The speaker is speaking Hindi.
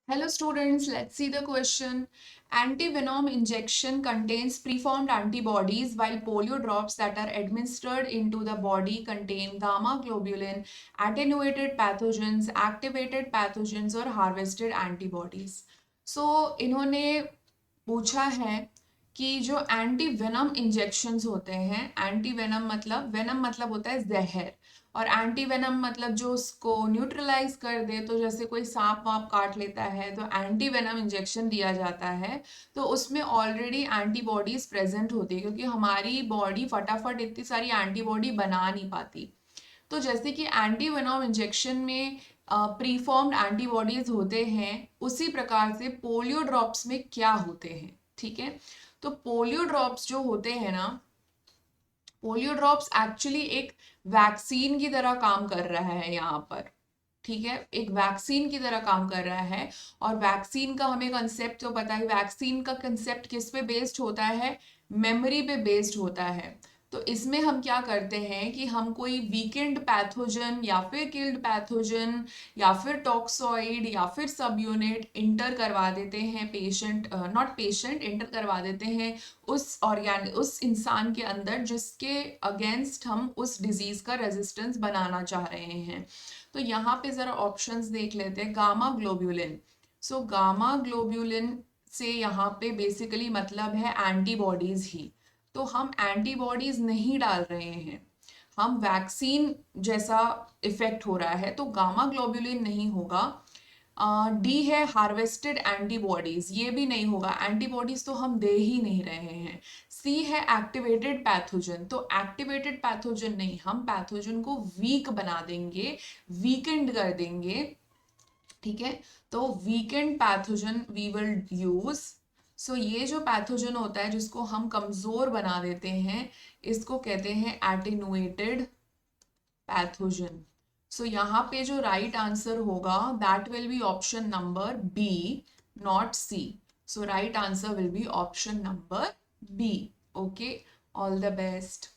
Hello students, let's see the question. Antivenom injection contains preformed antibodies while polio drops that are administered into the body contain gamma globulin, attenuated pathogens, activated pathogens और harvested antibodies. So इन्होंने पूछा है कि जो एंटी वेनम इंजेक्शंस होते हैं, एंटी वेनम मतलब होता है जहर, और एंटी वेनम मतलब जो उसको न्यूट्रलाइज कर दे। तो जैसे कोई सांप वाप काट लेता है तो एंटी वेनम इंजेक्शन दिया जाता है, तो उसमें ऑलरेडी एंटीबॉडीज प्रेजेंट होती है क्योंकि हमारी बॉडी फटाफट इतनी सारी एंटीबॉडी बना नहीं पाती। तो जैसे कि एंटी वेनम इंजेक्शन में प्रीफॉर्म्ड एंटीबॉडीज होते हैं, उसी प्रकार से पोलियो ड्रॉप्स में क्या होते हैं। ठीक है, तो पोलियो ड्रॉप्स जो होते हैं ना, पोलियो ड्रॉप्स एक्चुअली एक वैक्सीन की तरह काम कर रहा है यहाँ पर। ठीक है, एक वैक्सीन की तरह काम कर रहा है। और वैक्सीन का हमें कंसेप्ट तो पता ही, वैक्सीन का कंसेप्ट किस पे बेस्ड होता है, मेमोरी पे बेस्ड होता है। तो इसमें हम क्या करते हैं कि हम कोई वीकेंड पैथोजन या फिर किल्ड पैथोजन या फिर टॉक्सॉइड या फिर सब यूनिट इंटर करवा देते हैं पेशेंट, नॉट पेशेंट, इंटर करवा देते हैं उस ऑर्गेन उस इंसान के अंदर जिसके अगेंस्ट हम उस डिजीज का रेजिस्टेंस बनाना चाह रहे हैं। तो यहाँ पे जरा ऑप्शंस देख लेते हैं। Gamma globulin, so gamma globulin से यहाँ पे बेसिकली मतलब है एंटीबॉडीज ही। तो हम एंटीबॉडीज नहीं डाल रहे हैं, हम वैक्सीन जैसा इफेक्ट हो रहा है, तो गामा ग्लोब्यूलिन नहीं होगा। डी है हार्वेस्टेड एंटीबॉडीज, ये भी नहीं होगा, एंटीबॉडीज तो हम दे ही नहीं रहे हैं। सी है एक्टिवेटेड पैथोजन, तो एक्टिवेटेड पैथोजन नहीं, हम पैथोजन को वीक बना देंगे, वीकेंड कर देंगे। ठीक है, तो weakened pathogen we will use. So ये जो पैथोजन होता है जिसको हम कमजोर बना देते हैं, इसको कहते हैं एटेनुएटेड पैथोजन। सो यहाँ पे जो राइट आंसर होगा that will be option number B, not C. So right answer will be option number B. Okay, all the best.